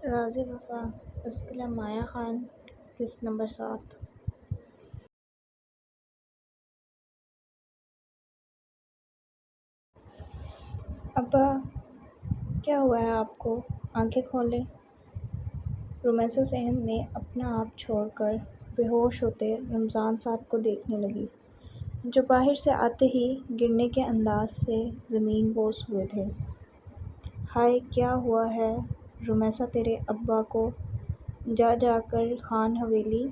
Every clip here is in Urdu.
رازِ وفا اسکلہ مایا خان قسط نمبر 7۔ ابا کیا ہوا ہے آپ کو؟ آنکھیں کھولیں۔ رومیسا صحن میں اپنا آپ چھوڑ کر بے ہوش ہوتے رمضان صاحب کو دیکھنے لگی، جو باہر سے آتے ہی گرنے کے انداز سے زمین بوس ہوئے تھے۔ ہائے کیا ہوا ہے رومیسا تیرے ابا کو؟ جا کر خان حویلی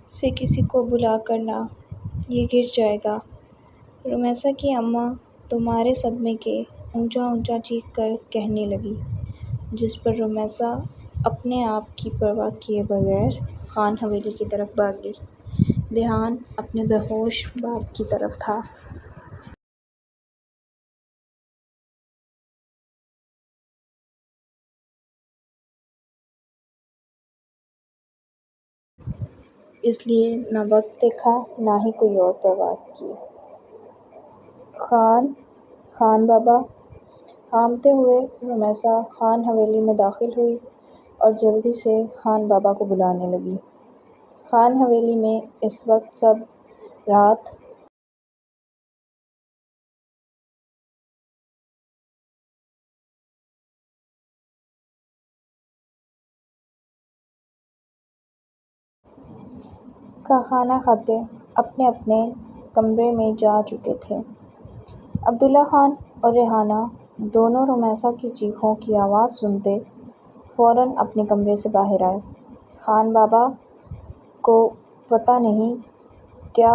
سے کسی کو بلا کر لا، یہ گر جائے گا۔ رومیسا کی اماں تو مارے صدمے کے اونچا اونچا چیخ کر کہنے لگی، جس پر رومیسا اپنے آپ کی پرواہ کیے بغیر خان حویلی کی طرف بھاگی۔ دھیان اپنے بے ہوش باپ کی طرف تھا۔ اس لیے نہ وقت دیکھا نہ ہی کوئی اور پرواہ کی۔ خان بابا! ہامتے ہوئے رومیسا خان حویلی میں داخل ہوئی اور جلدی سے خان بابا کو بلانے لگی۔ خان حویلی میں اس وقت سب رات کا کھانا کھاتے اپنے اپنے کمرے میں جا چکے تھے۔ عبداللہ خان اور ریحانہ دونوں رومیسا کی چیخوں کی آواز سنتے فوراً اپنے کمرے سے باہر آئے۔ خان بابا کو پتہ نہیں کیا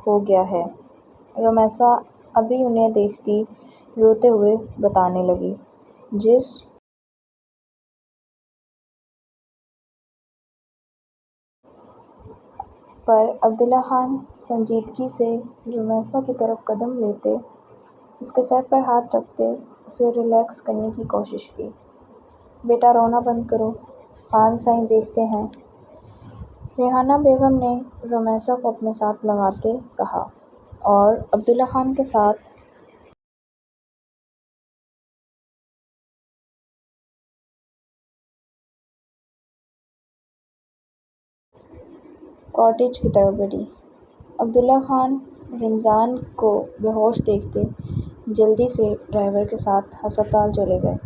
ہو گیا ہے، رومیسا ابھی انہیں دیکھتی روتے ہوئے بتانے لگی، جس پر عبداللہ خان سنجیدگی سے رومیسا کی طرف قدم لیتے اس کے سر پر ہاتھ رکھتے اسے ریلیکس کرنے کی کوشش کی۔ بیٹا رونا بند کرو، خان سائیں دیکھتے ہیں، ریحانہ بیگم نے رومیسا کو اپنے ساتھ لگاتے کہا، اور عبداللہ خان کے ساتھ کاٹیج کی طرف بڑھی۔ عبداللہ خان رمضان کو بے ہوش دیکھتے جلدی سے ڈرائیور کے ساتھ ہسپتال چلے گئے۔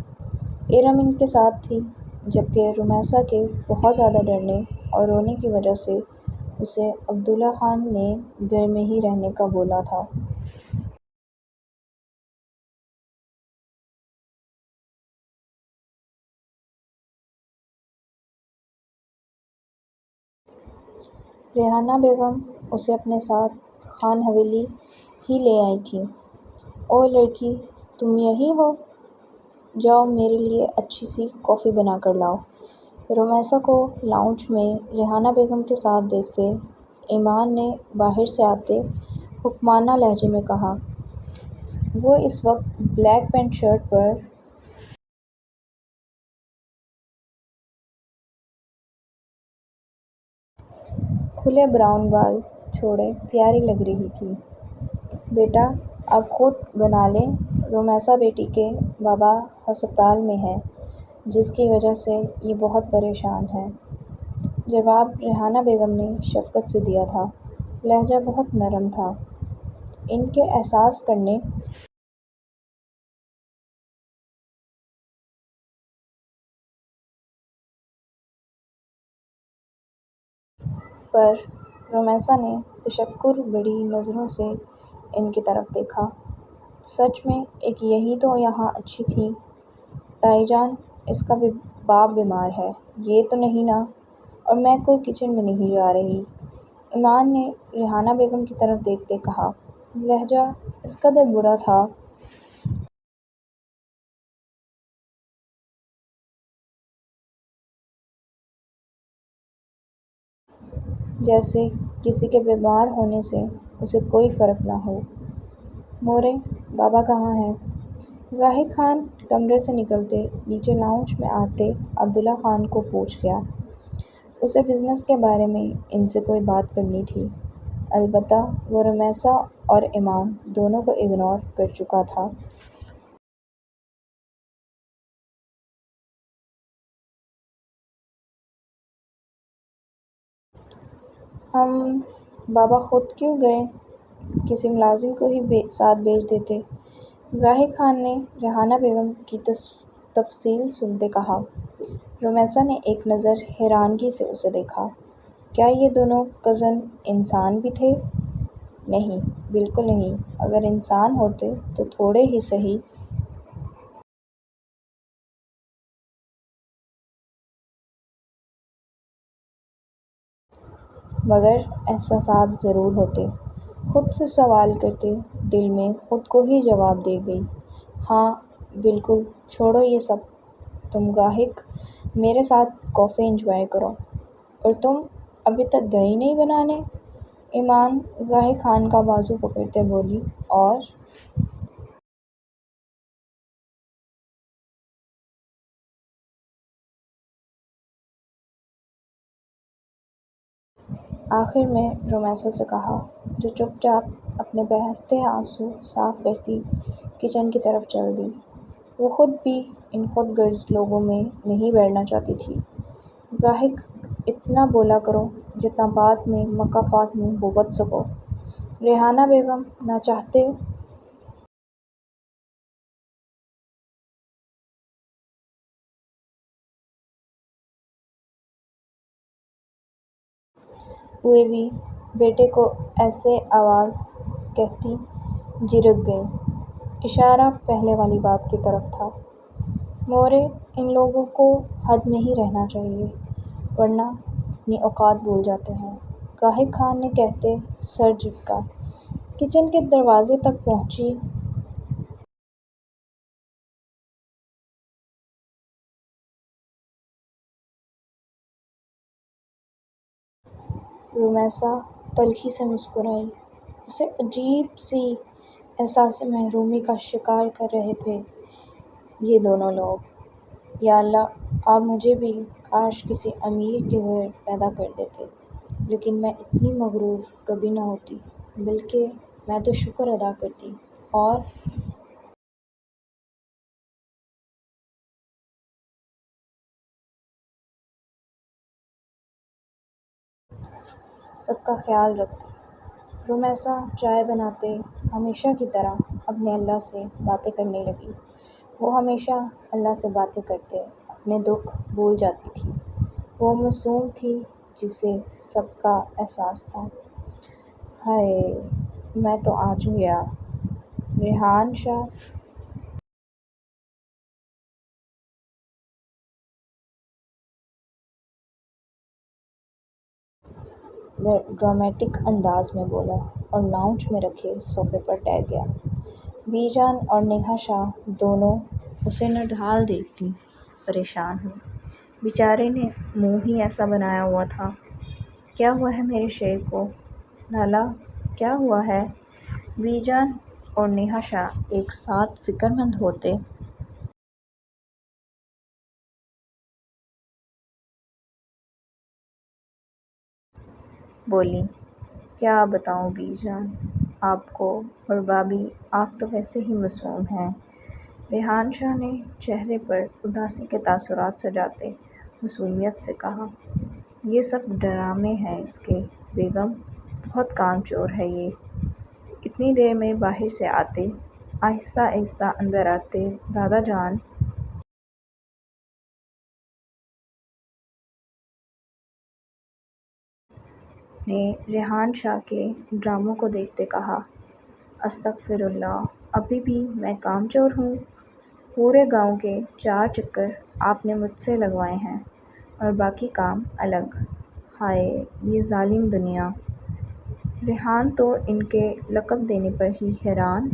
ارم ان کے ساتھ تھی، جبکہ رومیسا کے بہت زیادہ ڈرنے اور رونے کی وجہ سے اسے عبداللہ خان نے گھر میں ہی رہنے کا بولا تھا۔ ریحانہ بیگم اسے اپنے ساتھ خان حویلی ہی لے آئی تھیں۔ او لڑکی تم یہیں ہو؟ جاؤ میرے لیے اچھی سی کافی بنا کر لاؤ۔ رومیسا کو لاؤنج میں ریحانہ بیگم کے ساتھ دیکھتے ایمان نے باہر سے آتے حکمانہ لہجے میں کہا۔ وہ اس وقت بلیک پینٹ شرٹ پر کھلے براؤن بال چھوڑے پیاری لگ رہی تھی۔ بیٹا آپ خود بنا لیں، رومیسا بیٹی کے بابا ہسپتال میں ہیں، جس کی وجہ سے یہ بہت پریشان ہے۔ جواب ریحانہ بیگم نے شفقت سے دیا تھا، لہجہ بہت نرم تھا۔ ان کے احساس کرنے پر رومیسا نے تشکر بھری نظروں سے ان کی طرف دیکھا۔ سچ میں ایک یہی تو یہاں اچھی تھی۔ تائی جان اس کا باپ بیمار ہے، یہ تو نہیں نا؟ اور میں کوئی کچن میں نہیں جا رہی، ایمان نے ریحانہ بیگم کی طرف دیکھتے کہا۔ لہجہ اس قدر برا تھا جیسے کسی کے بیمار ہونے سے اسے کوئی فرق نہ ہو۔ مورے بابا کہاں ہیں؟ واحد خان کمرے سے نکلتے نیچے لاؤنج میں آتے عبداللہ خان کو پوچھ گیا۔ اسے بزنس کے بارے میں ان سے کوئی بات کرنی تھی۔ البتہ وہ رمیسا اور ایمان دونوں کو اگنور کر چکا تھا۔ ہم بابا خود کیوں گئے؟ کسی ملازم کو ہی ساتھ بھیج دیتے۔ راہی خان نے ریحانہ بیگم کی تفصیل سنتے کہا۔ رمیسا نے ایک نظر حیرانگی سے اسے دیکھا۔ کیا یہ دونوں کزن انسان بھی تھے؟ نہیں، بالکل نہیں۔ اگر انسان ہوتے تو تھوڑے ہی سہی مگر احساسات ضرور ہوتے۔ خود سے سوال کرتے، دل میں خود کو ہی جواب دے گئی۔ ہاں بالکل، چھوڑو یہ سب، تم گاہک میرے ساتھ کافی انجوائے کرو۔ اور تم ابھی تک گئی نہیں بنانے؟ ایمان راہی خان کا بازو پکڑتے بولی۔ اور آخر میں رمیسا سے کہا، جو چپ چاپ اپنے بہتے آنسو صاف کرتی کچن کی طرف چل دی۔ وہ خود بھی ان خود غرض لوگوں میں نہیں بیٹھنا چاہتی تھی۔ گاہک اتنا بولا کرو جتنا بعد میں مقافات میں بھگت سکو۔ ریحانہ بیگم نہ چاہتے ہوئے بھی بیٹے کو ایسے آواز کہتی جی رک گئیں۔ اشارہ پہلے والی بات کی طرف تھا۔ مورے ان لوگوں کو حد میں ہی رہنا چاہیے، ورنہ اپنی اوقات بھول جاتے ہیں، گاہک خان نے کہتے سر جھٹکا۔ کچن کے دروازے تک پہنچی رمیسا تلخی سے مسکرائی۔ اسے عجیب سی احساس محرومی کا شکار کر رہے تھے یہ دونوں لوگ۔ یا اللہ، آپ مجھے بھی کاش کسی امیر کے گھر پیدا کر دیتے، لیکن میں اتنی مغرور کبھی نہ ہوتی، بلکہ میں تو شکر ادا کرتی اور سب کا خیال رکھتی۔ رمیسا چائے بناتے ہمیشہ کی طرح اپنے اللہ سے باتیں کرنے لگی۔ وہ ہمیشہ اللہ سے باتیں کرتے اپنے دکھ بھول جاتی تھی۔ وہ معصوم تھی جسے سب کا احساس تھا۔ ہائے، میں تو آج گیا۔ ریحان شاہ ڈرامیٹک انداز میں بولا اور لاؤنج میں رکھے صوفے پر ٹہر گیا۔ بی جان اور نیہا شاہ دونوں اسے نڈھال دیکھتی پریشان ہوئی۔ بیچارے نے منہ ہی ایسا بنایا ہوا تھا۔ کیا ہوا ہے میرے شیر کو؟ لالا کیا ہوا ہے؟ بی جان اور نیہا شاہ ایک ساتھ فکر مند ہوتے بولیں، کیا بتاؤں بی جان آپ کو، اور بھابھی آپ تو ویسے ہی معصوم ہیں۔ ریحان شاہ نے چہرے پر اداسی کے تاثرات سجاتے معصومیت سے کہا، یہ سب ڈرامے ہیں اس کے، بیگم بہت کام چور ہے یہ۔ اتنی دیر میں باہر سے آتے، آہستہ آہستہ اندر آتے دادا جان نے ریحان شاہ کے ڈراموں کو دیکھتے کہا، استغفر اللہ، ابھی بھی میں کام چور ہوں؟ پورے گاؤں کے 4 چکر آپ نے مجھ سے لگوائے ہیں اور باقی کام الگ۔ ہائے یہ ظالم دنیا! ریحان تو ان کے لقب دینے پر ہی حیران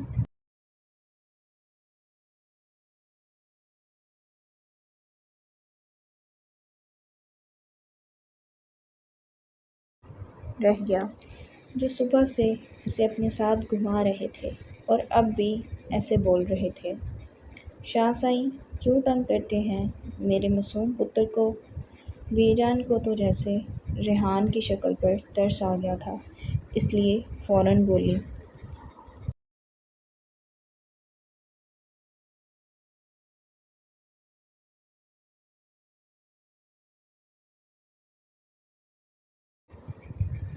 رہ گیا، جو صبح سے اسے اپنے ساتھ گھما رہے تھے اور اب بھی ایسے بول رہے تھے۔ شاہ سائیں کیوں تنگ کرتے ہیں میرے معصوم پتر کو؟ بی جان کو تو جیسے ریحان کی شکل پر ترس آ گیا تھا۔ اس لیے فوراً بولی۔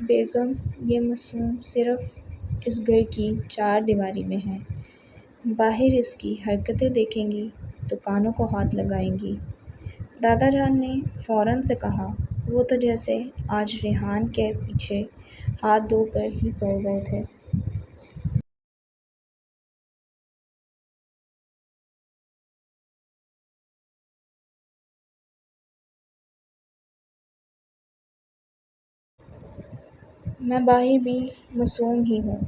بیگم، یہ معصوم صرف اس گھر کی چار دیواری میں ہے، باہر اس کی حرکتیں دیکھیں گی تو کانوں کو ہاتھ لگائیں گی۔ دادا جان نے فوراً سے کہا۔ وہ تو جیسے آج ریحان کے پیچھے ہاتھ دھو کر ہی پڑ گئے تھے۔ میں باہر بھی معصوم ہی ہوں،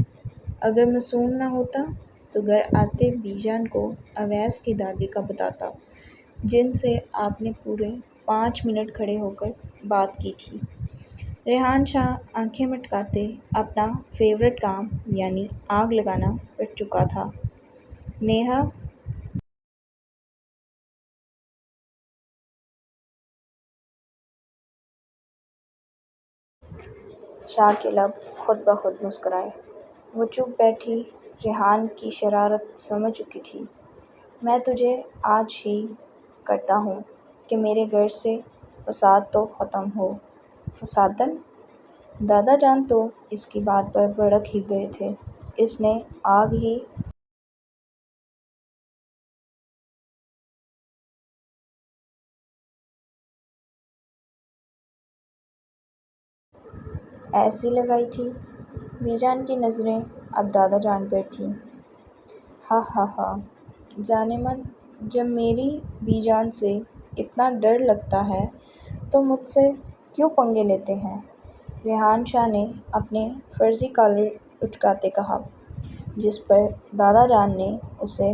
اگر معصوم نہ ہوتا تو گھر آتے بی جان کو اویس کی دادی کا بتاتا، جن سے آپ نے پورے 5 منٹ کھڑے ہو کر بات کی تھی۔ ریحان شاہ آنکھیں مٹکاتے اپنا فیورٹ کام یعنی آگ لگانا کر چکا تھا۔ نیہا شاہ کے لب خود بخود مسکرائے۔ وہ چپ بیٹھی ریحان کی شرارت سمجھ چکی تھی۔ میں تجھے آج ہی کرتا ہوں کہ میرے گھر سے فساد تو ختم ہو۔ فسادن؟ دادا جان تو اس کی بات پر بھڑک ہی گئے تھے۔ اس نے آگ ہی ایسی لگائی تھی؟ بی جان کی نظریں اب دادا جان پر تھیں۔ ہا ہا ہا، جانے من، جب میری بی جان سے اتنا ڈر لگتا ہے تو مجھ سے کیوں پنگے لیتے ہیں؟ ریحان شاہ نے اپنے فرضی کالر اچکاتے کہا، جس پر دادا جان نے اسے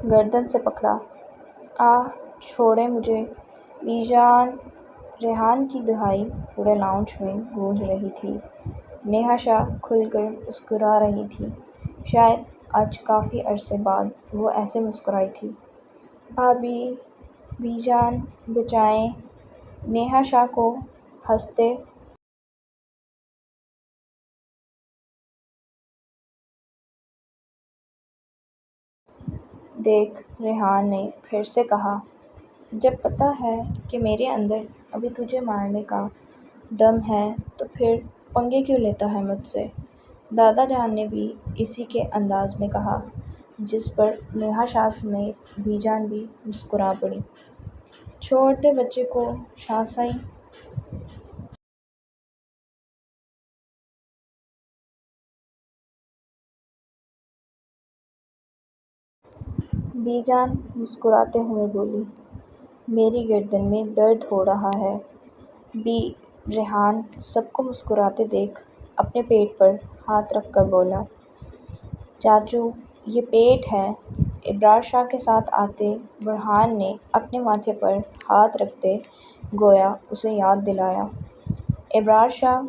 گردن سے پکڑا۔ چھوڑیں مجھے بی جان۔ ریحان کی دہائی پورے لاؤنج میں گونج رہی تھی۔ نیہا شاہ کھل کر مسکرا رہی تھی۔ شاید آج کافی عرصے بعد وہ ایسے مسکرائی تھی۔ بھابھی، بی جان بچائیں! نیہا شاہ کو ہنستے دیکھ ریحان نے پھر سے کہا، جب پتہ ہے کہ میرے اندر ابھی تجھے مارنے کا دم ہے تو پھر پنگے کیوں لیتا ہے مجھ سے؟ دادا جان نے بھی اسی کے انداز میں کہا، جس پر نیہا شاہ سمیت بی جان بھی مسکرا پڑی۔ چھوڑ دے بچے کو شاہ سئی۔ بی جان مسکراتے ہوئے بولی، میری گردن میں درد ہو رہا ہے۔ بی ریحان سب کو مسکراتے دیکھ اپنے پیٹ پر ہاتھ رکھ کر بولا، چاچو یہ پیٹ ہے۔ ابرار شاہ کے ساتھ آتے برہان نے اپنے ماتھے پر ہاتھ رکھتے گویا اسے یاد دلایا۔ ابرار شاہ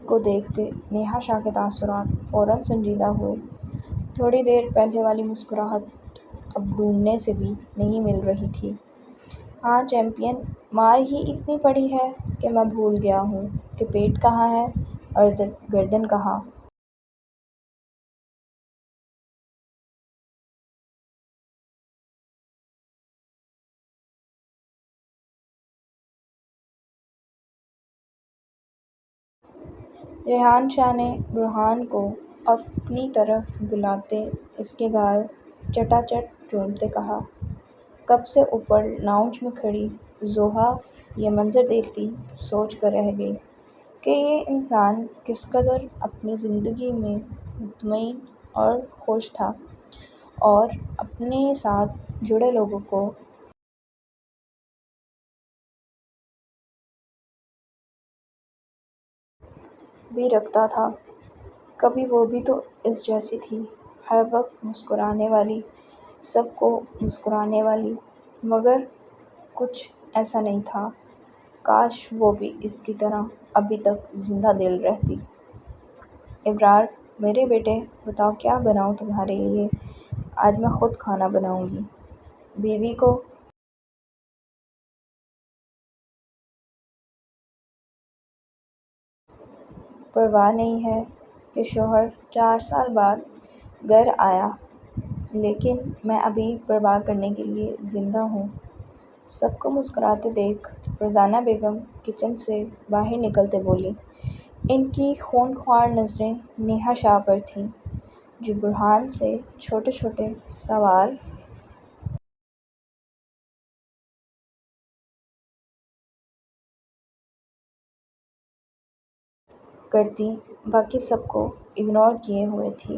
کو دیکھتے نیہا شاہ کے تاثرات فوراً سنجیدہ ہوئے۔ تھوڑی دیر پہلے والی مسکراہٹ اب ڈھونڈنے سے بھی نہیں مل رہی تھی۔ ہاں چیمپئن، مار ہی اتنی پڑی ہے کہ میں بھول گیا ہوں کہ پیٹ کہاں ہے اور گردن کہاں۔ ریحان شاہ نے برہان کو اپنی طرف بلاتے اس کے گال چٹا چٹ چومتے کہا، کب سے اوپر لاؤنج میں کھڑی زوہا یہ منظر دیکھتی سوچ کر رہ گئی کہ یہ انسان کس قدر اپنی زندگی میں مطمئن اور خوش تھا اور اپنے ساتھ جڑے لوگوں کو بھی رکھتا تھا۔ کبھی وہ بھی تو اس جیسی تھی، ہر وقت مسکرانے والی، سب کو مسکرانے والی، مگر کچھ ایسا نہیں تھا۔ کاش وہ بھی اس کی طرح ابھی تک زندہ دل رہتی۔ ابرار، میرے بیٹے، بتاؤ کیا بناؤں تمہارے لیے؟ آج میں خود کھانا بناؤں گی۔ بیوی کو پرواہ نہیں ہے کہ شوہر 4 سال بعد گھر آیا، لیکن میں ابھی پرواہ کرنے کے لیے زندہ ہوں۔ سب کو مسکراتے دیکھ فرزانہ بیگم کچن سے باہر نکلتے بولی۔ ان کی خونخوار نظریں نیہا شاہ پر تھیں، جو برہان سے چھوٹے چھوٹے سوال کرتی باقی سب کو اگنور کیے ہوئے تھی۔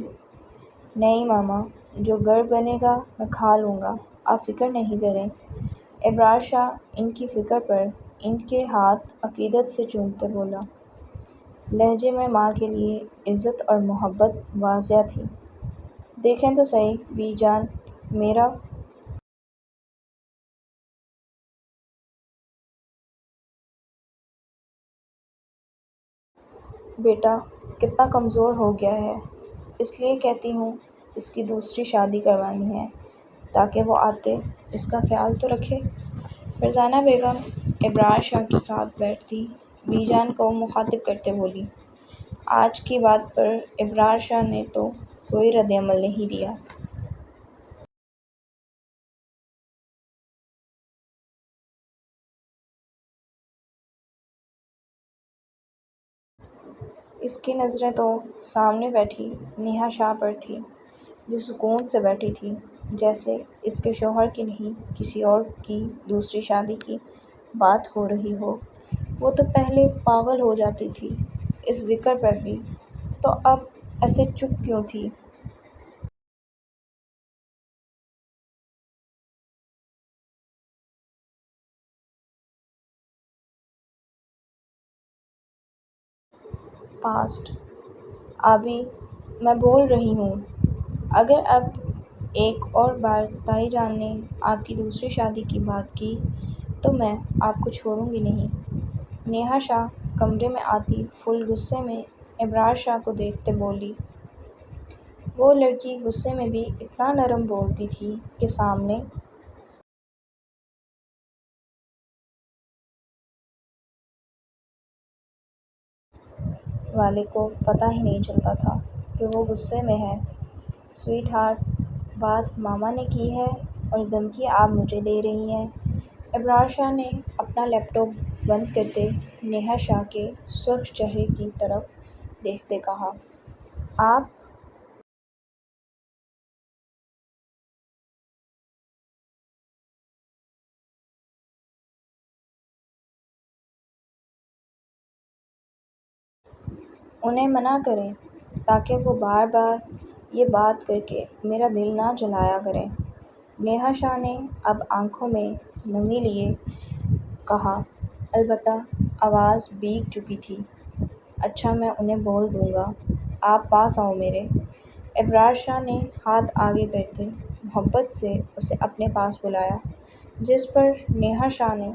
نہیں ماما، جو گھر بنے گا میں کھا لوں گا، آپ فکر نہیں کریں۔ ابرار شاہ ان کی فکر پر ان کے ہاتھ عقیدت سے چومتے بولا۔ لہجے میں ماں کے لیے عزت اور محبت واضح تھی۔ دیکھیں تو صحیح بی جان، میرا بیٹا کتنا کمزور ہو گیا ہے، اس لیے کہتی ہوں اس کی دوسری شادی کروانی ہے تاکہ وہ آتے اس کا خیال تو رکھے۔ فرزانہ بیگم ابرار شاہ کے ساتھ بیٹھتی بی جان کو مخاطب کرتے بولی۔ آج کی بات پر ابرار شاہ نے تو کوئی رد عمل نہیں دیا۔ اس کی نظریں تو سامنے بیٹھی نیہا شاہ پر تھی، جو سکون سے بیٹھی تھی، جیسے اس کے شوہر کی نہیں کسی اور کی دوسری شادی کی بات ہو رہی ہو۔ وہ تو پہلے پاگل ہو جاتی تھی اس ذکر پر بھی، تو اب ایسے چپ کیوں تھی؟ پاسٹ ابھی میں بول رہی ہوں، اگر اب ایک اور بار تائی جان نے آپ کی دوسری شادی کی بات کی تو میں آپ کو چھوڑوں گی نہیں۔ نیہا شاہ کمرے میں آتی فل غصے میں ابرار شاہ کو دیکھتے بولی۔ وہ لڑکی غصے میں بھی اتنا نرم بولتی تھی کہ سامنے والے کو پتہ ہی نہیں چلتا تھا کہ وہ غصے میں ہے۔ سویٹ ہارٹ، بات ماما نے کی ہے اور دھمکی آپ مجھے دے رہی ہیں؟ ابرار شاہ نے اپنا لیپ ٹاپ بند کرتے نیہا شاہ کے سرخ چہرے کی طرف دیکھتے کہا۔ آپ انہیں منع کریں تاکہ وہ بار بار یہ بات کر کے میرا دل نہ جلایا کریں۔ نیہا شاہ نے اب آنکھوں میں نمی لیے کہا، البتہ آواز بھیگ چکی تھی۔ اچھا میں انہیں بول دوں گا، آپ پاس آؤ میرے۔ ابرار شاہ نے ہاتھ آگے کرتے محبت سے اسے اپنے پاس بلایا، جس پر نیہا شاہ نے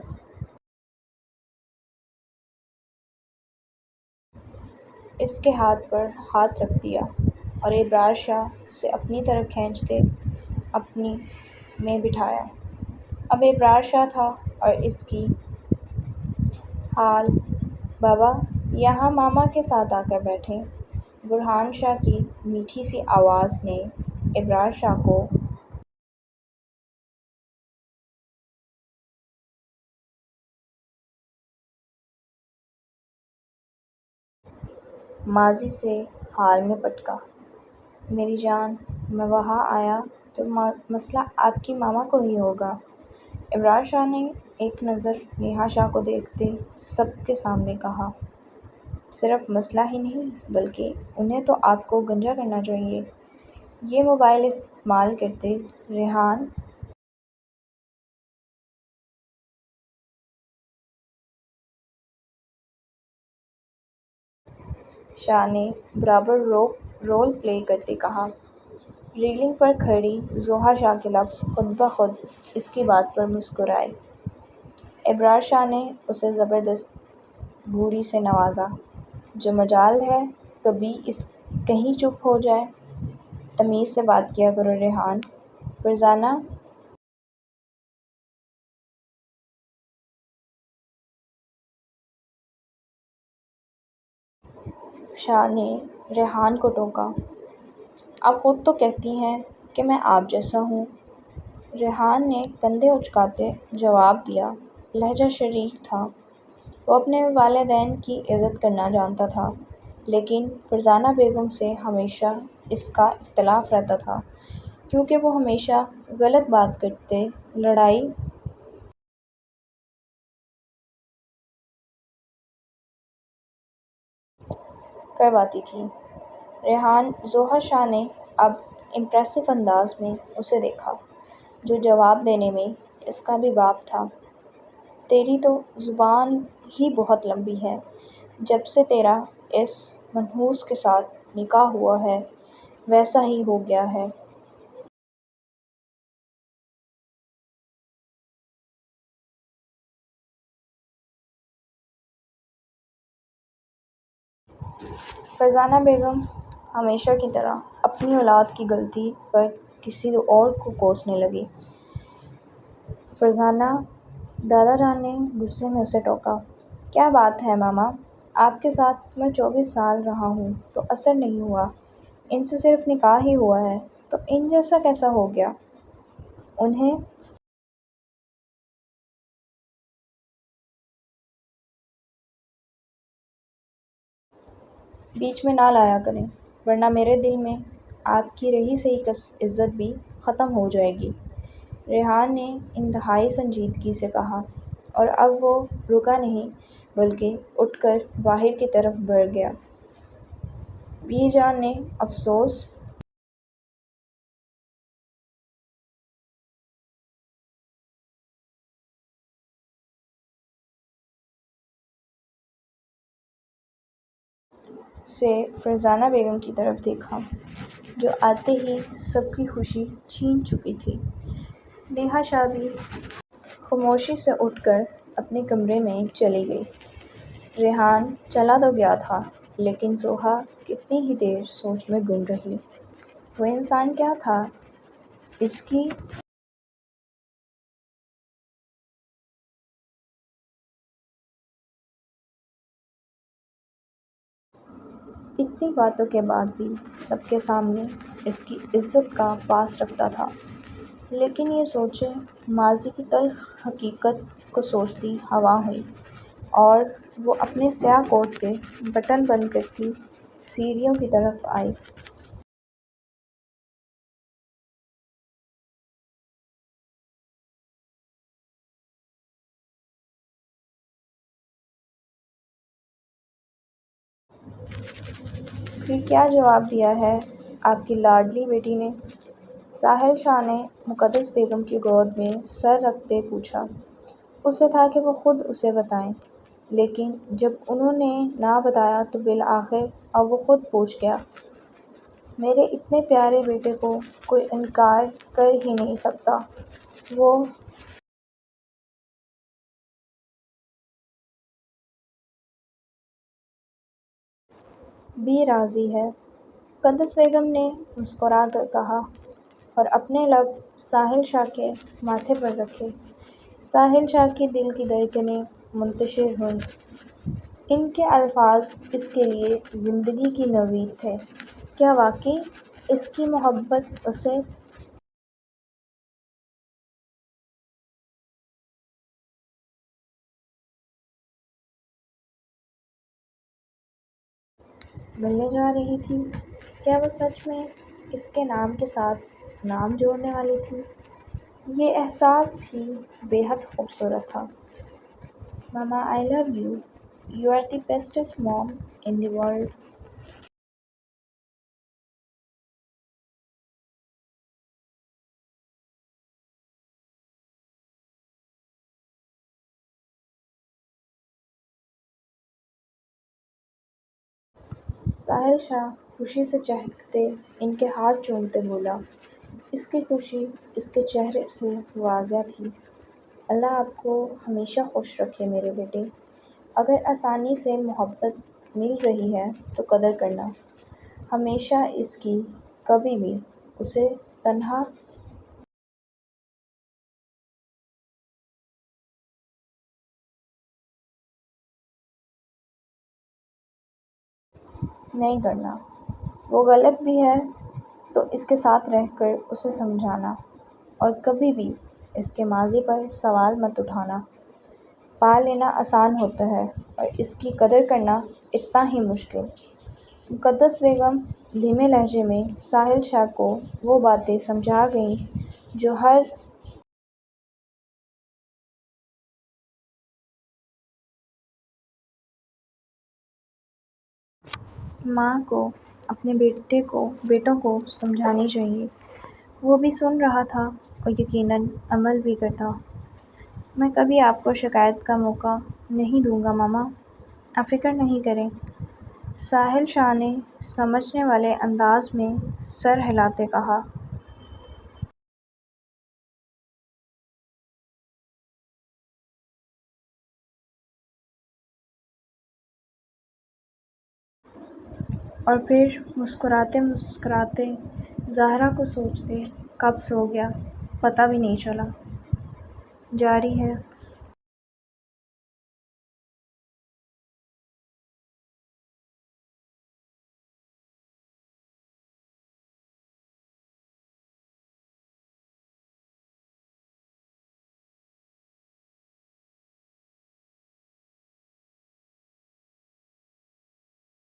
اس کے ہاتھ پر ہاتھ رکھ دیا اور ابرار شاہ اسے اپنی طرف کھینچتے اپنی میں بٹھایا۔ اب ابرار شاہ تھا اور اس کی حال بابا یہاں ماما کے ساتھ آ کر بیٹھیں۔ برہان شاہ کی میٹھی سی آواز نے ابرار شاہ کو ماضی سے حال میں پٹکا۔ میری جان، میں وہاں آیا تو مسئلہ آپ کی ماما کو ہی ہوگا۔ ابرار شاہ نے ایک نظر نیہا شاہ کو دیکھتے سب کے سامنے کہا۔ صرف مسئلہ ہی نہیں بلکہ انہیں تو آپ کو گنجا کرنا چاہیے۔ یہ موبائل استعمال کرتے ریحان شاہ نے برابر رول پلے کرتے کہا۔ ریلنگ پر کھڑی ضحیٰ شاہ کے لب خود بخود اس کی بات پر مسکرائے۔ ابرار شاہ نے اسے زبردست گھوری سے نوازا۔ جو مجال ہے کبھی اس کہیں چپ ہو جائے۔ تمیز سے بات کیا کرو ریحان۔ فرزانہ شاہ نے ریحان کو ٹوکا۔ آپ خود تو کہتی ہیں کہ میں آپ جیسا ہوں۔ ریحان نے کندھے اچکاتے جواب دیا۔ لہجہ شریف تھا۔ وہ اپنے والدین کی عزت کرنا جانتا تھا، لیکن فرزانہ بیگم سے ہمیشہ اس کا اختلاف رہتا تھا، کیونکہ وہ ہمیشہ غلط بات کرتے، لڑائی کرواتی تھی۔ ریحان ظہر شاہ نے اب امپریسو انداز میں اسے دیکھا، جو جواب دینے میں اس کا بھی باپ تھا۔ تیری تو زبان ہی بہت لمبی ہے۔ جب سے تیرا اس منحوس کے ساتھ نکاح ہوا ہے، ویسا ہی ہو گیا ہے۔ فرزانہ بیگم ہمیشہ کی طرح اپنی اولاد کی غلطی پر کسی اور کو کوسنے لگی۔ فرزانہ دادا جان نے غصے میں اسے ٹوکا۔ کیا بات ہے ماما، آپ کے ساتھ میں 24 سال رہا ہوں تو اثر نہیں ہوا؟ ان سے صرف نکاح ہی ہوا ہے تو ان جیسا کیسا ہو گیا؟ انہیں بیچ میں نہ لایا کریں، ورنہ میرے دل میں آپ کی رہی سہی عزت بھی ختم ہو جائے گی۔ ریحان نے انتہائی سنجیدگی سے کہا، اور اب وہ رکا نہیں بلکہ اٹھ کر باہر کی طرف بڑھ گیا۔ بی جان نے افسوس سے فرزانہ بیگم کی طرف دیکھا، جو آتے ہی سب کی خوشی چھین چکی تھی۔ نیہا شاہ بھی خاموشی سے اٹھ کر اپنے کمرے میں چلی گئی۔ ریحان چلا تو گیا تھا، لیکن سوہا کتنی ہی دیر سوچ میں گم رہی۔ وہ انسان کیا تھا؟ اس کی اتنی باتوں کے بعد بھی سب کے سامنے اس کی عزت کا پاس رکھتا تھا، لیکن یہ سوچیں ماضی کی تلخ حقیقت کو سوچتی ہوا ہوئی، اور وہ اپنے سیاہ کوٹ کے بٹن بند کرتی سیڑھیوں کی طرف آئی۔ پھر کیا جواب دیا ہے آپ کی لاڈلی بیٹی نے؟ ساحل شاہ نے مقدس بیگم کی گود میں سر رکھتے پوچھا۔ اسے تھا کہ وہ خود اسے بتائیں، لیکن جب انہوں نے نہ بتایا تو بالآخر اب وہ خود پوچھ گیا۔ میرے اتنے پیارے بیٹے کو کوئی انکار کر ہی نہیں سکتا۔ وہ بھی راضی ہے، مقدس بیگم نے مسکرا کر کہا، اور اپنے لب ساحل شاہ کے ماتھے پر رکھے۔ ساحل شاہ کی دل کی دھڑکنیں منتشر ہوئیں۔ ان کے الفاظ اس کے لیے زندگی کی نوید تھے۔ کیا واقعی اس کی محبت اسے ملنے جا رہی تھی؟ کیا وہ سچ میں اس کے نام کے ساتھ نام جوڑنے والی تھی؟ یہ احساس ہی بے حد خوبصورت تھا۔ Mama I love you, you are the bestest mom in the world. Sahil Shah خوشی سے چہکتے ان کے ہاتھ چومتے بولا۔ اس کی خوشی اس کے چہرے سے واضح تھی۔ اللہ آپ کو ہمیشہ خوش رکھے میرے بیٹے۔ اگر آسانی سے محبت مل رہی ہے تو قدر کرنا، ہمیشہ اس کی، کبھی بھی اسے تنہا نہیں کرنا۔ وہ غلط بھی ہے تو اس کے ساتھ رہ کر اسے سمجھانا، اور کبھی بھی اس کے ماضی پر سوال مت اٹھانا۔ پا لینا آسان ہوتا ہے اور اس کی قدر کرنا اتنا ہی مشکل۔ مقدس بیگم دھیمے لہجے میں ساحل شاہ کو وہ باتیں سمجھا گئیں جو ہر ماں کو اپنے بیٹوں کو سمجھانی چاہیے۔ وہ بھی سن رہا تھا اور یقیناً عمل بھی کرتا۔ میں کبھی آپ کو شکایت کا موقع نہیں دوں گا ماما، آپ فکر نہیں کریں، ساحل شاہ نے سمجھنے والے انداز میں سر ہلاتے کہا۔ اور پھر مسکراتے مسکراتے زہرا کو سوچتے کب سو گیا پتہ بھی نہیں چلا۔ جاری ہے۔